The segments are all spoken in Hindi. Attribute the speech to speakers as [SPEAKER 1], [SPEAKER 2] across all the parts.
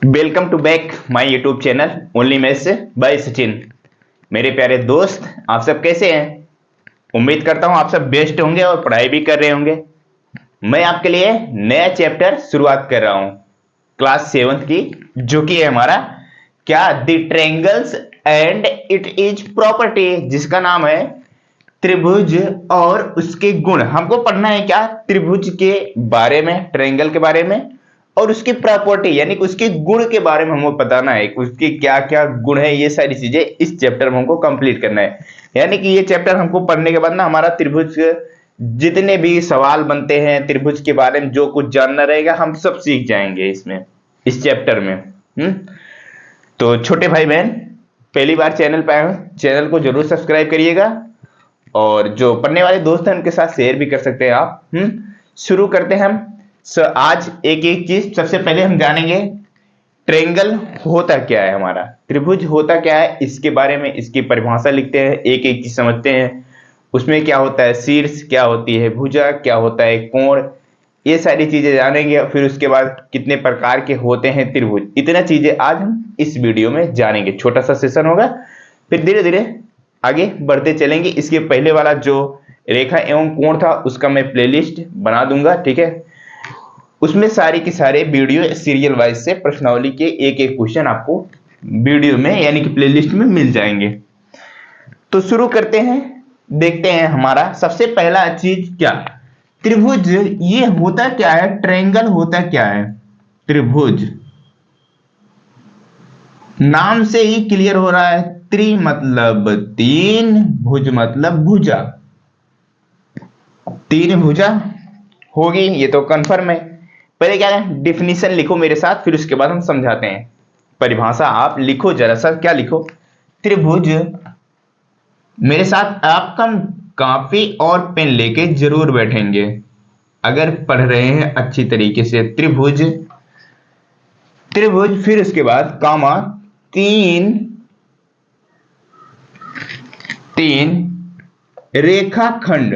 [SPEAKER 1] Welcome to back my YouTube channel only maths by Sachin. मेरे प्यारे दोस्त, आप सब कैसे हैं? उम्मीद करता हूं आप सब बेस्ट होंगे और पढ़ाई भी कर रहे होंगे। मैं आपके लिए नया चैप्टर शुरुआत कर रहा हूं क्लास 7th की, जो कि है हमारा क्या the triangles and it is property, जिसका नाम है त्रिभुज और उसके गुण। हमको पढ़ना है क्या? त्रिभुज के बारे में, ट्रायंगल के बारे में और उसकी प्रॉपर्टी यानी कि उसके गुण के बारे में हमको बताना है, उसके क्या क्या गुण है। ये सारी चीजें इस चैप्टर में हमको कंप्लीट करना है। यानी कि ये चैप्टर हमको पढ़ने के बाद ना हमारा त्रिभुज जितने भी सवाल बनते हैं त्रिभुज के बारे में, जो कुछ जानना रहेगा हम सब सीख जाएंगे इसमें, इस चैप्टर में। तो छोटे भाई बहन, पहली बार चैनल पे आए हो, चैनल को जरूर सब्सक्राइब करिएगा और जो पढ़ने वाले दोस्त हैं उनके साथ शेयर भी कर सकते हैं आप। शुरू करते हैं हम। आज एक एक चीज सबसे पहले हम जानेंगे, ट्रायंगल होता क्या है, हमारा त्रिभुज होता क्या है, इसके बारे में इसकी परिभाषा लिखते हैं, एक एक चीज समझते हैं। उसमें क्या होता है शीर्ष, क्या होती है भुजा, क्या होता है कोण, ये सारी चीजें जानेंगे। फिर उसके बाद कितने प्रकार के होते हैं त्रिभुज, इतना चीजें आज हम इस वीडियो में जानेंगे। छोटा सा सेशन होगा, फिर धीरे धीरे आगे बढ़ते चलेंगे। इसके पहले वाला जो रेखा एवं कोण था उसका मैं प्लेलिस्ट बना दूंगा, ठीक है। उसमें सारे के सारे वीडियो सीरियल वाइज से प्रश्नावली के एक एक क्वेश्चन आपको वीडियो में यानी कि प्लेलिस्ट में मिल जाएंगे। तो शुरू करते हैं, देखते हैं हमारा सबसे पहला चीज क्या, त्रिभुज ये होता क्या है, ट्रायंगल होता क्या है। त्रिभुज नाम से ही क्लियर हो रहा है, त्रि मतलब तीन, भुज मतलब भुजा, तीन भुजा होगी, ये तो कंफर्म है। पहले क्या है, डिफिनीशन लिखो मेरे साथ, फिर उसके बाद हम समझाते हैं। परिभाषा आप लिखो जरा सा, क्या लिखो, त्रिभुज। मेरे साथ आपका कॉपी और पेन लेके जरूर बैठेंगे अगर पढ़ रहे हैं अच्छी तरीके से। त्रिभुज, त्रिभुज, फिर उसके बाद कामा, तीन, तीन रेखाखंड।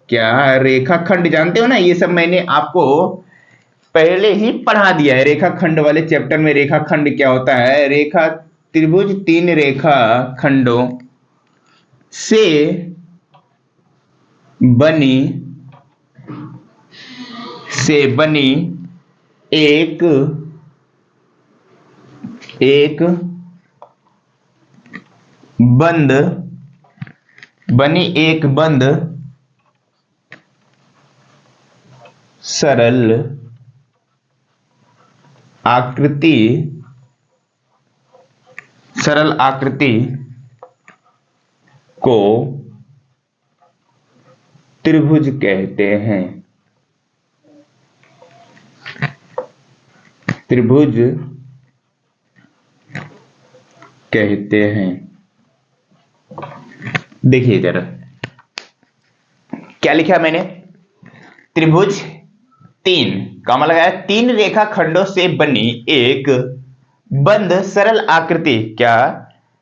[SPEAKER 1] क्या रेखाखंड जानते हो ना, ये सब मैंने आपको पहले ही पढ़ा दिया है। रेखाखंड वाले चैप्टर में रेखाखंड क्या होता है, रेखा, त्रिभुज तीन रेखा खंडों से बनी, एक बंद, बनी एक बंद सरल आकृति, सरल आकृति को त्रिभुज कहते हैं। त्रिभुज कहते हैं। देखिए जरा क्या लिखा मैंने, त्रिभुज तीन, कामा लगाया, तीन रेखा खंडों से बनी एक बंद सरल आकृति, क्या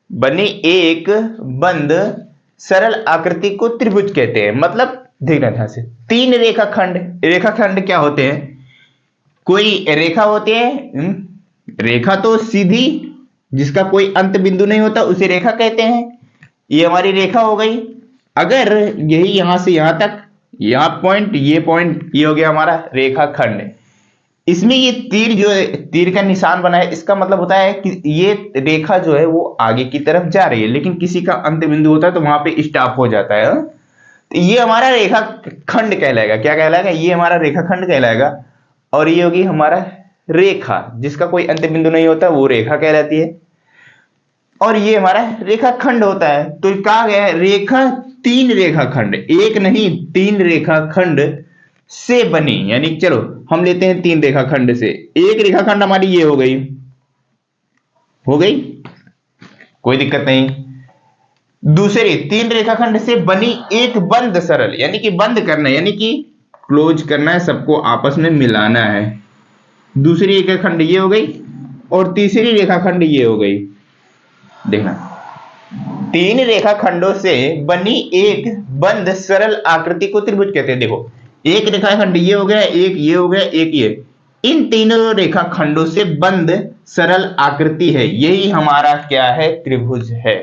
[SPEAKER 1] बनी एक बंद सरल आकृति को त्रिभुज कहते हैं। मतलब देखना ध्यान से, तीन रेखाखंड, रेखाखंड क्या होते हैं, कोई रेखा होती है, रेखा तो सीधी जिसका कोई अंत बिंदु नहीं होता उसे रेखा कहते हैं। ये हमारी रेखा हो गई। अगर यही यहां से यहां तक, यहां पॉइंट, ये हो गया हमारा रेखाखंड। इसमें ये तीर, जो तीर का निशान बना है, इसका मतलब होता है कि ये रेखा जो है वो आगे की तरफ जा रही है, लेकिन किसी का अंत बिंदु होता है तो वहां पे स्टॉप हो जाता है। तो ये हमारा रेखाखंड कहलाएगा। क्या कहलाएगा, ये हमारा रेखाखंड कहलाएगा। और ये होगी हमारा रेखा, जिसका कोई अंत बिंदु नहीं होता वो रेखा कहलाती है। और ये हमारा रेखाखंड होता है। तो कहा गया है रेखा, तीन रेखाखंड, एक नहीं तीन रेखाखंड से बनी, यानी चलो हम लेते हैं तीन रेखाखंड से। एक रेखाखंड हमारी ये हो गई, कोई दिक्कत नहीं। दूसरी तीन रेखाखंड से बनी एक बंद सरल, यानी कि बंद करना, यानी कि क्लोज करना है, सबको आपस में मिलाना है। दूसरी रेखाखंड ये हो गई और तीसरी रेखाखंड ये हो गई। देखना, तीन रेखाखंडों से बनी एक बंद सरल आकृति को त्रिभुज कहते हैं। देखो, एक रेखाखंड ये हो गया, एक ये हो गया, एक ये, इन तीनों रेखाखंडों से बंद सरल आकृति है, यही हमारा क्या है, त्रिभुज है।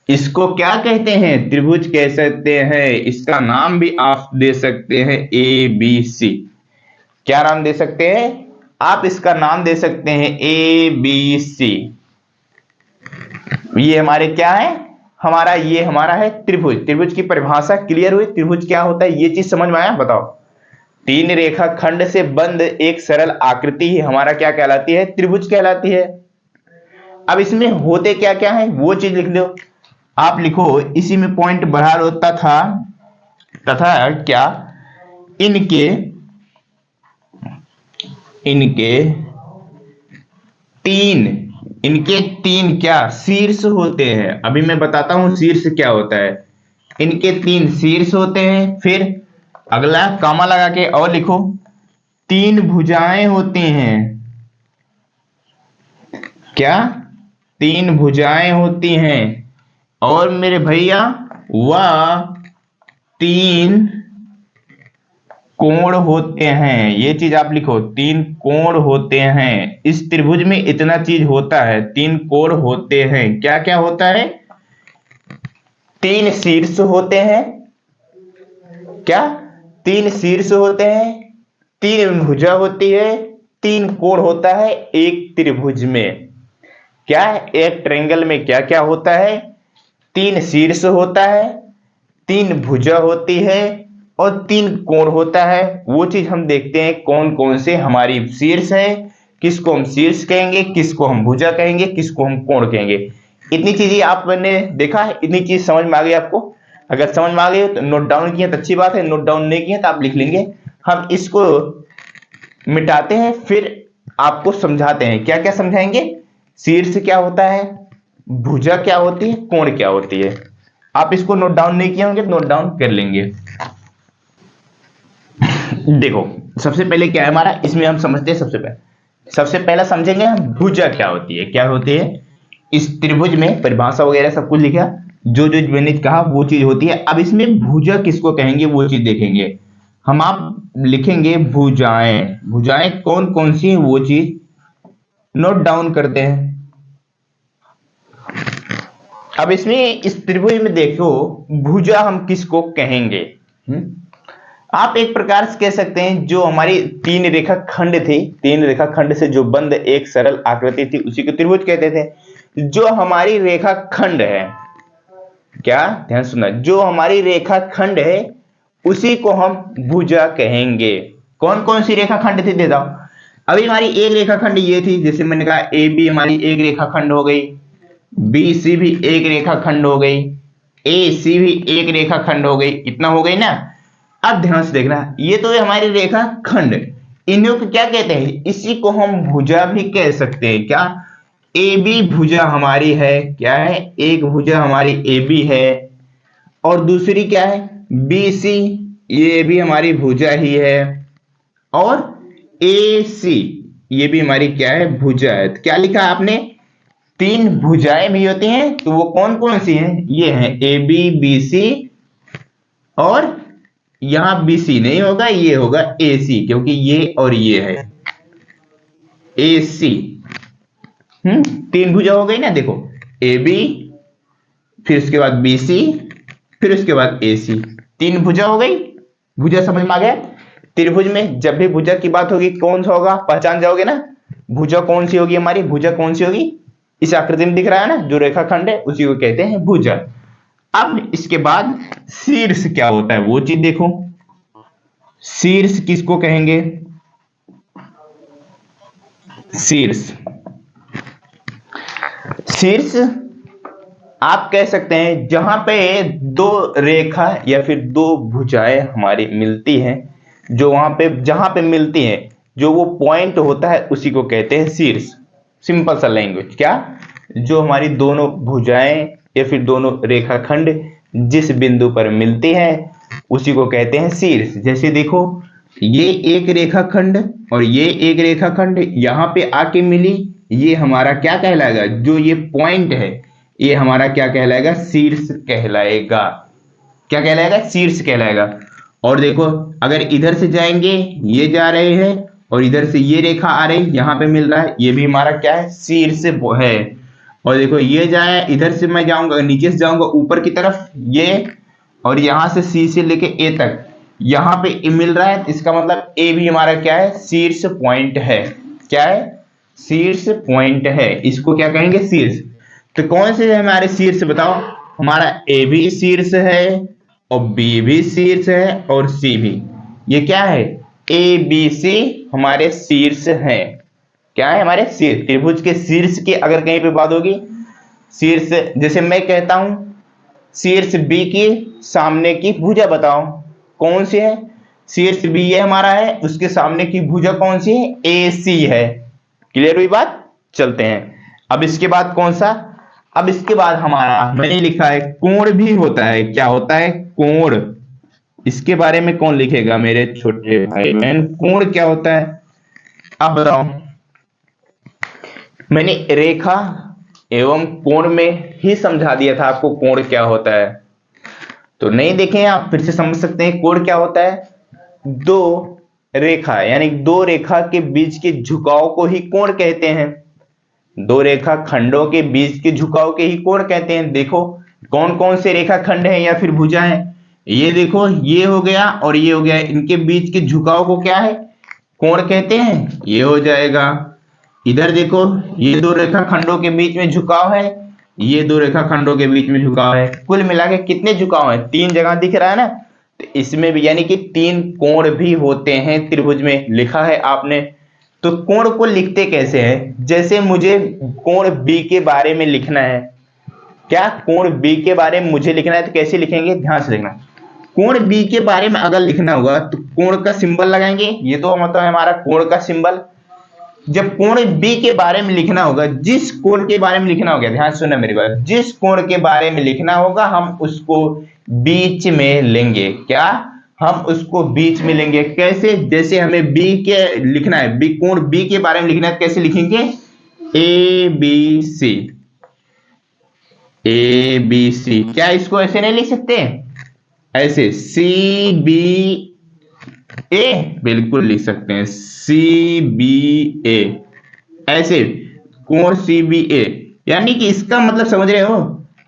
[SPEAKER 1] इसको क्या कहते हैं, त्रिभुज कह सकते हैं। इसका नाम भी आप दे सकते हैं ए बी सी। क्या नाम दे सकते हैं आप, इसका नाम दे सकते हैं ए बी सी। ये हमारे क्या है, हमारा ये हमारा है त्रिभुज। त्रिभुज की परिभाषा क्लियर हुई, त्रिभुज क्या होता है, ये चीज समझ में आया, बताओ। तीन रेखाखंड से बंद एक सरल आकृति ही हमारा क्या कहलाती है, त्रिभुज कहलाती है। अब इसमें होते क्या क्या है वो चीज लिख दो, आप लिखो, इसी में पॉइंट बढ़ा लो, तथा क्या, इनके इनके तीन क्या शीर्ष होते हैं। अभी मैं बताता हूं शीर्ष क्या होता है। इनके तीन शीर्ष होते हैं। फिर अगला कामा लगा के और लिखो, तीन भुजाएं होती हैं। क्या, तीन भुजाएं होती हैं। और मेरे भैया वह तीन कोण होते हैं। ये चीज आप लिखो, तीन कोण होते हैं। इस त्रिभुज में इतना चीज होता है, तीन कोण होते हैं। क्या क्या होता है, तीन शीर्ष होते हैं। क्या, तीन शीर्ष होते हैं, तीन भुजा होती है, तीन कोण होता है एक त्रिभुज में। क्या, एक ट्रायंगल में क्या क्या होता है, तीन शीर्ष होता है, तीन भुजा होती है और तीन कोण होता है। वो चीज हम देखते हैं कौन कौन से हमारी शीर्ष है, किसको हम शीर्ष कहेंगे, किसको हम भुजा कहेंगे, किसको हम कोण कहेंगे। इतनी चीजें आपने देखा है, इतनी चीज समझ में आ गई आपको। अगर समझ में आ गई तो नोट डाउन किया तो अच्छी बात है, नोट डाउन नहीं किया तो आप लिख लेंगे। हम इसको मिटाते हैं, फिर आपको समझाते हैं। क्या क्या समझाएंगे, शीर्ष क्या होता है, भुजा क्या होती है, कोण क्या होती है। आप इसको नोट डाउन नहीं किए होंगे तो नोट डाउन कर लेंगे। देखो सबसे पहले क्या है हमारा, इसमें हम समझते हैं। सबसे पहला समझेंगे हम भुजा क्या होती है। क्या होती है, इस त्रिभुज में परिभाषा वगैरह सब कुछ लिखा, जो जो मैंने कहा वो चीज होती है। अब इसमें भुजा किसको कहेंगे वो चीज देखेंगे हम। आप लिखेंगे भुजाएं, भुजाएं कौन कौन सी है वो चीज नोट डाउन करते हैं। अब इसमें इस त्रिभुज में देखो, भुजा हम किसको कहेंगे। आप एक प्रकार से कह सकते हैं जो हमारी तीन रेखाखंड थे, तीन रेखाखंड से जो बंद एक सरल आकृति थी उसी को त्रिभुज कहते थे। जो हमारी रेखाखंड है, क्या ध्यान सुनना, जो हमारी रेखाखंड है उसी को हम भुजा कहेंगे। कौन कौन सी रेखाखंड थी दे दो। अभी हमारी एक रेखाखंड ये थी, जैसे मैंने कहा ए बी हमारी एक रेखाखंड हो गई, बी सी भी एक रेखाखंड हो गई, ए सी भी एक रेखाखंड हो गई। इतना हो गई ना। अब ध्यान से देखना, ये तो है हमारी रेखाखंड, इन्हीं को क्या कहते हैं, इसी को हम भुजा भी कह सकते हैं। क्या, ए बी भुजा हमारी है, क्या है, एक भुजा हमारी ए बी है और दूसरी क्या है बी सी, ये भी हमारी भुजा ही है। और ए सी ये भी हमारी क्या है, भुजा है। तो क्या लिखा आपने, तीन भुजाएं भी होती हैं। तो वो कौन कौन सी हैं, ये हैं ए बी बी सी, और यहां बी सी नहीं होगा, ये होगा ए सी, क्योंकि ये और ये है ए सी। तीन भुजा हो गई ना, देखो ए बी, फिर उसके बाद बी सी, फिर उसके बाद ए सी, तीन भुजा हो गई। भुजा समझ में आ गया। त्रिभुज में जब भी भुजा की बात होगी कौन सा होगा, पहचान जाओगे ना। भुजा कौन सी होगी हमारी, भुजा कौन सी होगी, इस आकृति में दिख रहा है ना, जो रेखाखंड है उसी को कहते हैं भुजा। अब इसके बाद शीर्ष क्या होता है वो चीज देखो। शीर्ष किसको कहेंगे, शीर्ष, शीर्ष आप कह सकते हैं जहां पे दो रेखा या फिर दो भुजाएं हमारी मिलती हैं, जो वहां पे जहां पे मिलती हैं, जो वो पॉइंट होता है उसी को कहते हैं शीर्ष। सिंपल सा लैंग्वेज, क्या, जो हमारी दोनों भुजाएं या फिर दोनों रेखाखंड जिस बिंदु पर मिलती हैं उसी को कहते हैं शीर्ष। जैसे देखो ये एक रेखाखंड और ये एक रेखाखंड यहां पे आके मिली, ये हमारा क्या कहलाएगा, जो ये पॉइंट है ये हमारा क्या कहलाएगा, शीर्ष कहलाएगा। क्या कहलाएगा, शीर्ष कहलाएगा। और देखो अगर इधर से जाएंगे ये जा रहे हैं और इधर से ये रेखा आ रही, यहाँ पे मिल रहा है, ये भी हमारा क्या है, शीर्ष है। और देखो ये जाए, इधर से मैं जाऊंगा, नीचे से जाऊंगा ऊपर की तरफ, ये, और यहां से सी से लेके ए तक यहाँ पे ए मिल रहा है, इसका मतलब ए भी हमारा क्या है, शीर्ष पॉइंट है। क्या है, शीर्ष पॉइंट है, इसको क्या कहेंगे, शीर्ष। तो कौन से है हमारे शीर्ष बताओ, हमारा ए भी शीर्ष है और बी भी शीर्ष है और सी भी। ये क्या है, ए बी सी हमारे शीर्ष हैं। क्या है, हमारे शीर्ष। त्रिभुज के शीर्ष की अगर कहीं पे बात होगी, शीर्ष, जैसे मैं कहता हूं शीर्ष बी की सामने की भुजा बताओ, कौन सी है, शीर्ष बी ये हमारा है, उसके सामने की भुजा कौन सी है, ए सी है। क्लियर हुई बात, चलते हैं। अब इसके बाद कौन सा, अब इसके बाद हमारा मैंने लिखा है कोण भी होता है। क्या होता है, कोण। इसके बारे में कौन लिखेगा मेरे छोटे भाई बहन, कोण क्या होता है, आप बताओ। मैंने रेखा एवं कोण में ही समझा दिया था आपको कोण क्या होता है, तो नहीं देखें आप फिर से समझ सकते हैं। कोण क्या होता है, दो रेखा यानी दो रेखा के बीच के झुकाव को ही कोण कहते हैं। दो रेखा खंडों के बीच के झुकाव के ही कोण कहते हैं। देखो कौन कौन से रेखा खंड है या फिर भुजा है, ये देखो ये हो गया और ये हो गया, इनके बीच के झुकाव को क्या है, कोण कहते हैं। ये हो जाएगा, इधर देखो ये दो रेखा खंडों के बीच में झुकाव है, ये दो रेखा खंडों के बीच में झुकाव है, कुल मिला के कितने झुकाव है, तीन जगह दिख रहा है ना। तो इसमें भी यानी कि तीन कोण भी होते हैं त्रिभुज में, लिखा है आपने। तो कोण को लिखते कैसे हैं, जैसे मुझे कोण बी के बारे में लिखना है, क्या कोण बी के बारे में मुझे लिखना है, तो कैसे लिखेंगे, ध्यान से देखना। कोण बी के बारे में अगर लिखना होगा तो कोण का सिंबल लगाएंगे, ये तो मतलब हमारा कोण का सिंबल। जब कोण बी के बारे में लिखना होगा, जिस कोण के बारे में लिखना होगा, ध्यान सुनना मेरी बात, जिस कोण के बारे में लिखना होगा हम उसको बीच में लेंगे। क्या, हम उसको बीच में लेंगे, कैसे, जैसे हमें बी के लिखना है, बी कोण बी के बारे में लिखना है, कैसे लिखेंगे, ए बी सी, ए बी सी। क्या इसको ऐसे नहीं लिख सकते, ऐसे सी बी ए, बिल्कुल लिख सकते हैं, सी बी ए, ऐसे कोण सी बी ए। यानी कि इसका मतलब समझ रहे हो,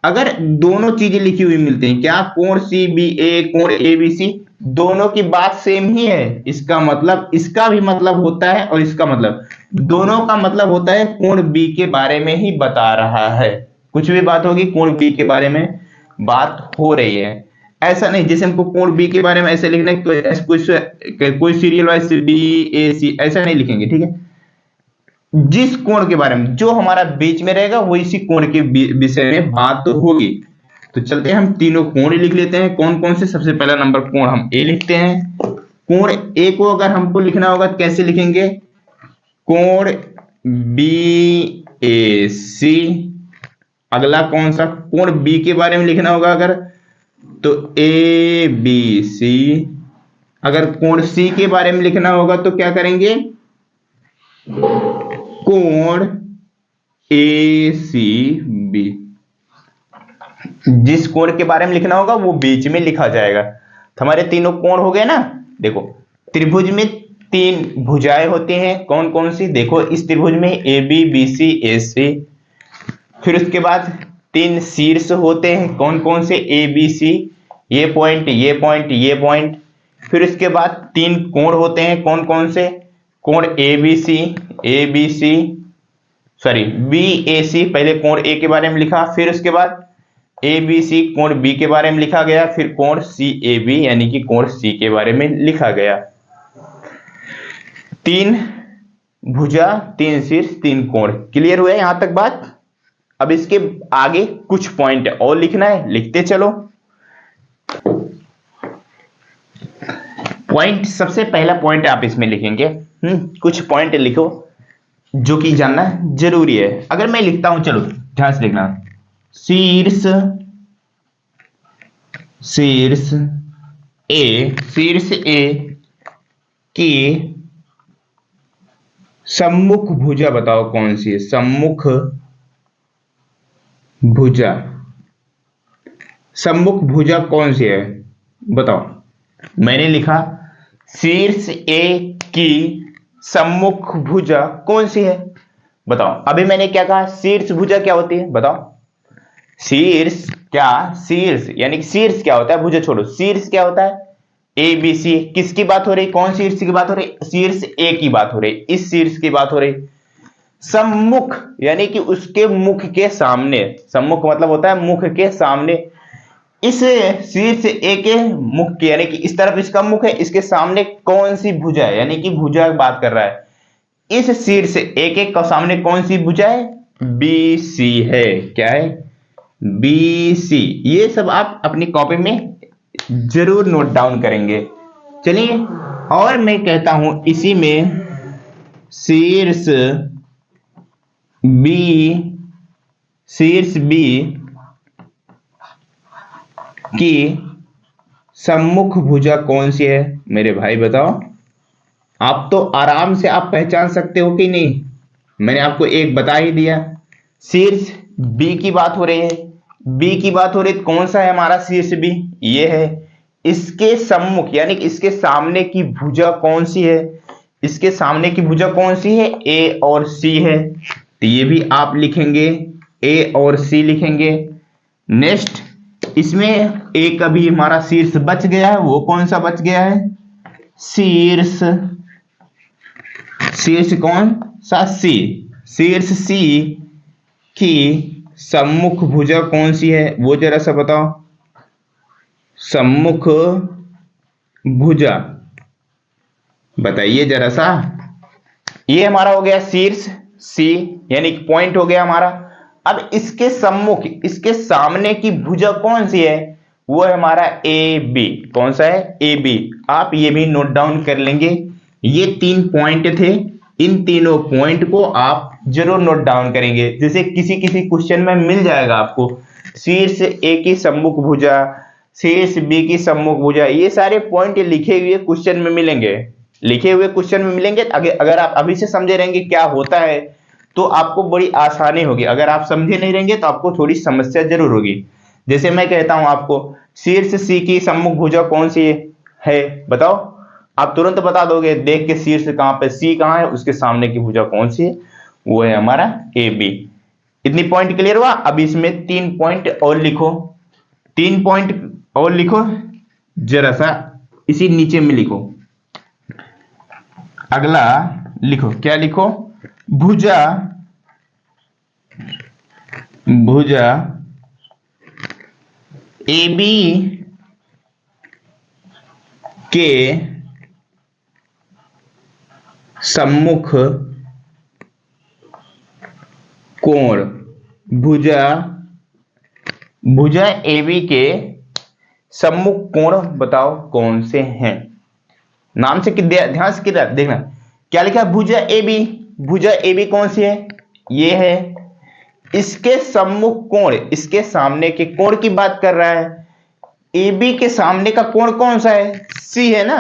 [SPEAKER 1] अगर दोनों चीजें लिखी हुई मिलती हैं, क्या, कोण सी बी ए, कोण ए बी सी, दोनों की बात सेम ही है, इसका मतलब इसका भी मतलब होता है और इसका मतलब, दोनों का मतलब होता है कोण बी के बारे में ही बता रहा है। कुछ भी बात होगी कोण बी के बारे में बात हो रही है, ऐसा नहीं जैसे हमको कोण बी के बारे में ऐसे लिखना है, कोई सीरियल वाइज बी ए सी ऐसा नहीं लिखेंगे, ठीक है। जिस कोण के बारे में जो हमारा बीच में रहेगा वो इसी कोण के विषय में बात तो होगी। तो चलते हैं हम तीनों कोण लिख लेते हैं, कौन कौन से। सबसे पहला नंबर कोण हम ए लिखते हैं। कोण ए को अगर हमको लिखना होगा तो कैसे लिखेंगे, कोण बी ए सी। अगला कौन सा, कोण बी के बारे में लिखना होगा अगर, तो ए बी सी। अगर कोण सी के बारे में लिखना होगा तो क्या करेंगे, कोण ए सी बी। जिस कोण के बारे में लिखना होगा वो बीच में लिखा जाएगा। तो हमारे तीनों कोण हो गए ना। देखो त्रिभुज में तीन भुजाएं होती हैं, कौन कौन सी, देखो इस त्रिभुज में ए बी बी सी ए सी। फिर उसके बाद तीन शीर्ष होते हैं, कौन कौन से, ए बी सी, ये पॉइंट ये पॉइंट ये पॉइंट। फिर उसके बाद तीन कोण होते हैं, कौन कौन से, कोण A B C, sorry B A C, पहले कोण ए के बारे में लिखा, फिर उसके बाद ए बी सी कोण बी के बारे में लिखा गया, फिर कोण सी ए बी यानी कि कोण सी के बारे में लिखा गया। तीन भुजा, तीन शीर्ष, तीन कोण। क्लियर हुआ है यहां तक बात। अब इसके आगे कुछ पॉइंट और लिखना है, लिखते चलो। पॉइंट, सबसे पहला पॉइंट आप इसमें लिखेंगे, कुछ पॉइंट लिखो जो कि जानना जरूरी है। अगर मैं लिखता हूं, चलो ध्यान से लिखना, शीर्ष ए की सम्मुख भुजा बताओ कौन सी है, सम्मुख भुजा, सम्मुख भुजा कौन सी है बताओ। मैंने लिखा शीर्ष ए की सम्मुख भुजा कौन सी है? बताओ। अभी मैंने क्या कहा, शीर्ष भुजा क्या होती है? बताओ। शीर्ष क्या, शीर्ष यानी कि शीर्ष क्या होता है? भुजा छोड़ो, शीर्ष क्या होता है? A B C. किसकी बात हो रही? कौन शीर्ष की बात हो रही? शीर्ष ए की बात हो रही, इस शीर्ष की बात हो रही। सम्मुख यानी कि उसके मुख के सामने, सम्मुख मतलब होता है मुख के सामने। इस शीर्ष ए के मुख के यानी कि इस तरफ इसका मुख है, इसके सामने कौन सी भुजा है? यानी कि भुजा की बात कर रहा है। इस शीर्ष ए के सामने कौन सी भुजा है? बी सी है। क्या है? B C. ये सब आप अपनी कॉपी में जरूर नोट डाउन करेंगे। चलिए, और मैं कहता हूं इसी में शीर्ष बी, शीर्ष बी की सम्मुख भुजा कौन सी है? मेरे भाई बताओ। आप तो आराम से आप पहचान सकते हो कि नहीं? मैंने आपको एक बता ही दिया। शीर्ष बी की बात हो रही है, बी की बात हो रही है, कौन सा है हमारा शीर्ष बी? ये है। इसके सम्मुख यानी कि इसके सामने की भुजा कौन सी है? इसके सामने की भुजा कौन सी है? ए और सी है। तो ये भी आप लिखेंगे, ए और सी लिखेंगे। नेक्स्ट, इसमें एक अभी हमारा शीर्ष बच गया है, वो कौन सा बच गया है? शीर्ष, शीर्ष कौन सा? सी। शीर्ष सी की सम्मुख भुजा कौन सी है? वो जरा सा बताओ। सम्मुख भुजा बताइए जरा सा। ये हमारा हो गया शीर्ष सी यानी कि पॉइंट हो गया हमारा। अब इसके सम्मुख, इसके सामने की भुजा कौन सी है? वो है हमारा ए बी। कौन सा है? A B. आप ये भी नोट डाउन कर लेंगे। ये 3 पॉइंट थे, इन तीनों पॉइंट को आप जरूर नोट डाउन करेंगे। जैसे किसी किसी क्वेश्चन में मिल जाएगा आपको शीर्ष ए की सम्मुख भुजा, शीर्ष बी की सम्मुख भुजा, ये सारे पॉइंट लिखे हुए क्वेश्चन में मिलेंगे, लिखे हुए क्वेश्चन में मिलेंगे। अगर आप अभी से समझे रहेंगे क्या होता है तो आपको बड़ी आसानी होगी। अगर आप समझे नहीं रहेंगे तो आपको थोड़ी समस्या जरूर होगी। जैसे मैं कहता हूं आपको शीर्ष सी की सम्मुख भुजा कौन सी है? बताओ। आप तुरंत बता दोगे देख के, शीर्ष कहां पे, सी कहां है, उसके सामने की भुजा कौन सी है? वो है हमारा ए बी। इतनी पॉइंट क्लियर हुआ? अब इसमें 3 पॉइंट और लिखो, 3 पॉइंट और लिखो जरा सा, इसी नीचे में लिखो। अगला लिखो, क्या लिखो? भुजा, भुजा ए बी के सम्मुख कोण। भुजा, भुजा ए बी के सम्मुख कोण बताओ कौन से हैं? नाम से ध्यान से देखना क्या लिखा है? भुजा ए बी। भुजा ए बी कौन सी है? ये है। इसके सम्मुख कोण, इसके सामने के कोण की बात कर रहा है। ए बी के सामने का कोण कौन सा है? सी है ना?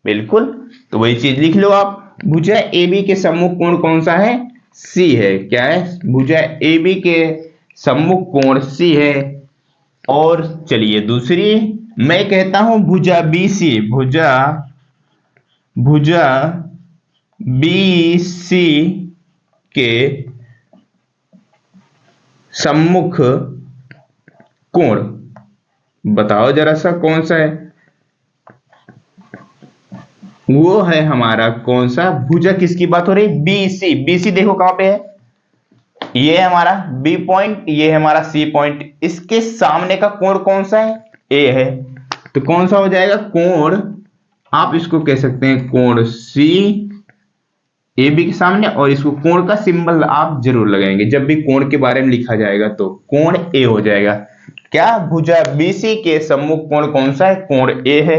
[SPEAKER 1] बिल्कुल, तो वही चीज लिख लो आप। भुजा ए बी के सम्मुख कोण कौन सा है? सी है। क्या है? भुजा ए बी के सम्मुख कोण सी है। और चलिए दूसरी मैं कहता हूं भुजा बी सी। भुजा, भुजा बी सी के सम्मुख कोण बताओ जरा सा कौन सा है? वो है हमारा कौन सा? भुजा किसकी बात हो रही? B C. बी सी देखो कहां पे है? ये है हमारा बी पॉइंट, ये है हमारा सी पॉइंट। इसके सामने का कोण कौन सा है? ए है। तो कौन सा हो जाएगा? कोण, आप इसको कह सकते हैं कोण सी ए बी के सामने। और इसको कोण का सिंबल आप जरूर लगाएंगे जब भी कोण के बारे में लिखा जाएगा, तो कोण ए हो जाएगा। क्या? भुजा बीसी के सम्मुख कोण कौन सा है? कोण ए है।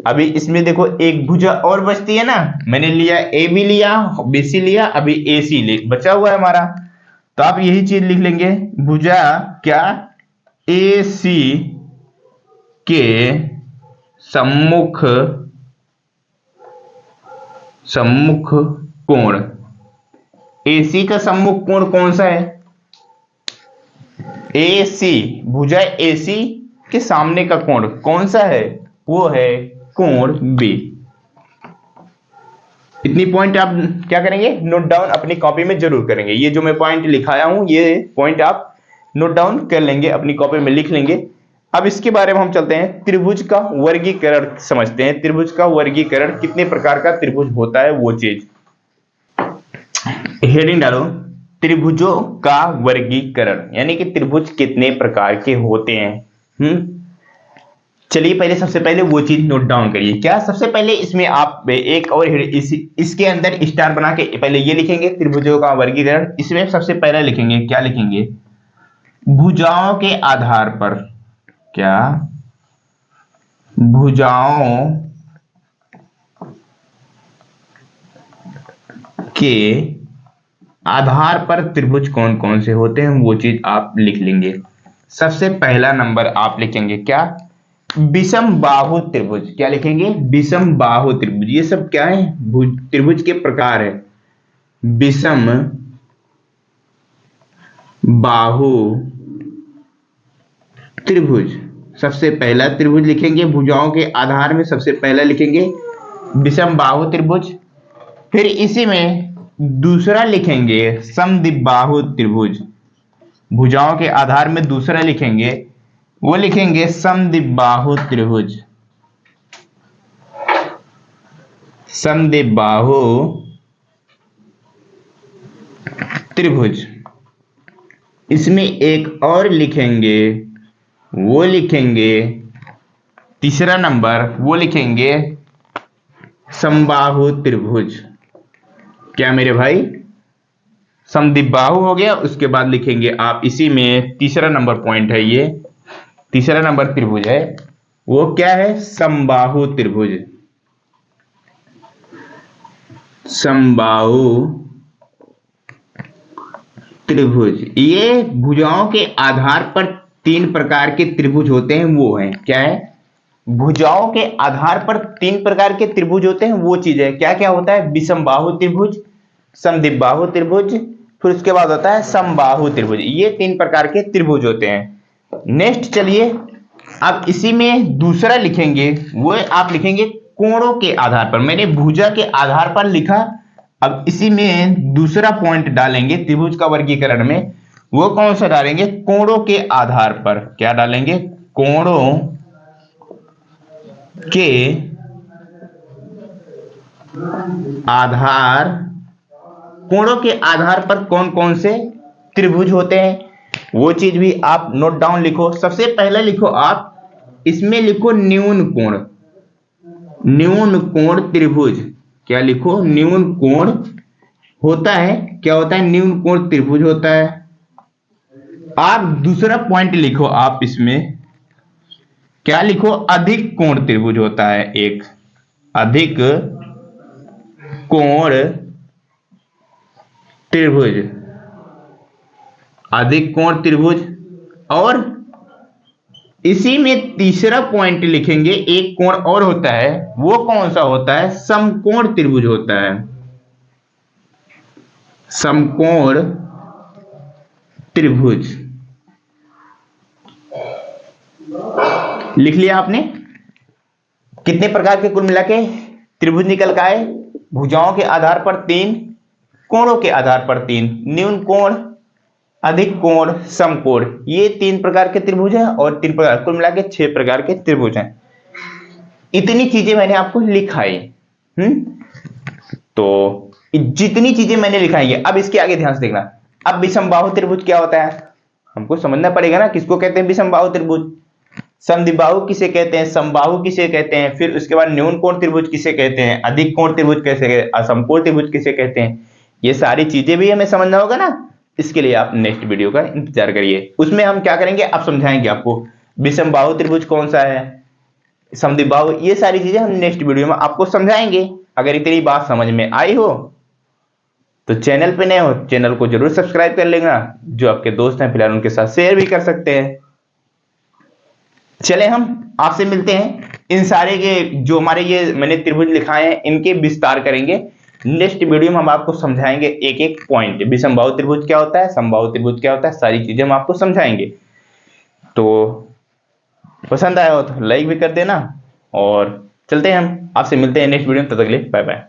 [SPEAKER 1] अभी इसमें देखो एक भुजा और बचती है ना, मैंने लिया ए बी लिया, बीसी लिया, अभी ए सी बचा हुआ है हमारा। तो आप यही चीज लिख लेंगे, भुजा क्या? ए सी के सम्मुख, सम्मुख कोण। एसी का सम्मुख कोण कौन सा है? एसी। भुजा एसी के सामने का कोण कौन सा है? वो है कोण बी। इतनी पॉइंट आप क्या करेंगे, नोट डाउन अपनी कॉपी में जरूर करेंगे। ये जो मैं पॉइंट लिखाया हूं ये पॉइंट आप नोट डाउन कर लेंगे, अपनी कॉपी में लिख लेंगे। अब इसके बारे में हम चलते हैं, त्रिभुज का वर्गीकरण समझते हैं। त्रिभुज का वर्गीकरण, कितने प्रकार का त्रिभुज होता है वो चीज। हेडिंग डालो, त्रिभुजों का वर्गीकरण, यानी कि त्रिभुज कितने प्रकार के होते हैं। चलिए पहले सबसे पहले वो चीज नोट डाउन करिए। क्या, सबसे पहले इसमें आप एक और इसके अंदर स्टार बना के पहले ये लिखेंगे त्रिभुजों का वर्गीकरण। इसमें सबसे पहले लिखेंगे, क्या लिखेंगे, भुजाओं के आधार पर। क्या, भुजाओं के आधार पर त्रिभुज कौन कौन से होते हैं वो चीज आप लिख लेंगे। सबसे पहला नंबर आप लिखेंगे क्या, विषम बाहु त्रिभुज। क्या लिखेंगे, विषम बाहु त्रिभुज। ये सब क्या है, त्रिभुज के प्रकार है। विषम बाहु त्रिभुज, सबसे पहला त्रिभुज लिखेंगे। भुजाओं के आधार में सबसे पहला लिखेंगे विषम बाहु त्रिभुज। फिर इसी में दूसरा लिखेंगे समद्विबाहु त्रिभुज। भुजाओं के आधार में दूसरा लिखेंगे, वो लिखेंगे समद्विबाहु त्रिभुज। समद्विबाहु त्रिभुज। इसमें एक और लिखेंगे, वो लिखेंगे तीसरा नंबर, वो लिखेंगे समबाहु त्रिभुज। क्या मेरे भाई, समद्विबाहु हो गया। उसके बाद लिखेंगे आप इसी में तीसरा नंबर पॉइंट है, ये तीसरा नंबर त्रिभुज है, वो क्या है, समबाहु त्रिभुज। समबाहु त्रिभुज। ये भुजाओं के आधार पर तीन प्रकार के त्रिभुज होते हैं, वो है क्या है, भुजाओं के आधार पर तीन प्रकार के त्रिभुज होते हैं, वो चीज है। क्या क्या होता है, विषमबाहु त्रिभुज, समद्विबाहु त्रिभुज, फिर उसके बाद होता है समबाहु त्रिभुज। ये तीन प्रकार के त्रिभुज होते हैं। नेक्स्ट चलिए, अब इसी में दूसरा लिखेंगे, वो आप लिखेंगे कोणों के आधार पर। मैंने भुजा के आधार पर लिखा, अब इसी में दूसरा पॉइंट डालेंगे त्रिभुज का वर्गीकरण में, वो कौन सा डालेंगे, कोणों के आधार पर। क्या डालेंगे, कोणों के आधार, कोणों के आधार पर कौन कौन से त्रिभुज होते हैं वो चीज भी आप नोट डाउन लिखो। सबसे पहले लिखो आप, इसमें लिखो न्यून कोण। न्यून कोण त्रिभुज। क्या लिखो, न्यून कोण होता है, क्या होता है, न्यून कोण त्रिभुज होता है। आप दूसरा पॉइंट लिखो आप इसमें, क्या लिखो, अधिक कोण त्रिभुज होता है। एक अधिक कोण त्रिभुज, अधिक कोण त्रिभुज। और इसी में तीसरा पॉइंट लिखेंगे, एक कोण और होता है, वो कौन सा होता है, समकोण त्रिभुज होता है। समकोण त्रिभुज लिख लिया आपने। कितने प्रकार के कुल मिला के त्रिभुज निकल का है, भुजाओं के आधार पर तीन, कोणों के आधार पर तीन, न्यून कोण, अधिक कोण, समकोण। ये तीन प्रकार के त्रिभुज हैं, और तीन प्रकार कुल मिला के 6 प्रकार के त्रिभुज हैं। इतनी चीजें मैंने आपको लिखाई। तो जितनी चीजें मैंने लिखाई है, अब इसके आगे ध्यान से देखना। अब विषमबाहु त्रिभुज क्या होता है, हमको समझना पड़ेगा ना, किसको कहते हैं विषमबाहु त्रिभुज। समद्विबाहु किसे कहते हैं, समबाहु किसे कहते हैं, फिर उसके बाद न्यून कोण त्रिभुज किसे कहते हैं, अधिक कोण त्रिभुज कैसे कहते हैं, असमकोण त्रिभुज किसे कहते हैं। ये सारी चीजें भी हमें समझना होगा ना। इसके लिए आप नेक्स्ट वीडियो का इंतजार करिए, उसमें हम क्या करेंगे, आप समझाएंगे आपको विषमबाहु त्रिभुज कौन सा है, समद्विबाहु, ये सारी चीजें हम नेक्स्ट वीडियो में आपको समझाएंगे। अगर इतनी बात समझ में आई हो तो चैनल पे नए हो, चैनल को जरूर सब्सक्राइब कर लेना। जो आपके दोस्त हैं फिलहाल उनके साथ शेयर भी कर सकते हैं। चले हम आपसे मिलते हैं, इन सारे के जो हमारे ये मैंने त्रिभुज लिखाए हैं इनके विस्तार करेंगे नेक्स्ट वीडियो में। हम आपको समझाएंगे एक एक पॉइंट, विषमबाहु त्रिभुज क्या होता है, समबाहु त्रिभुज क्या होता है, सारी चीजें हम आपको समझाएंगे। तो पसंद आया हो तो लाइक भी कर देना, और चलते हैं हम आपसे मिलते हैं नेक्स्ट वीडियो में। तब तक के लिए बाय बाय।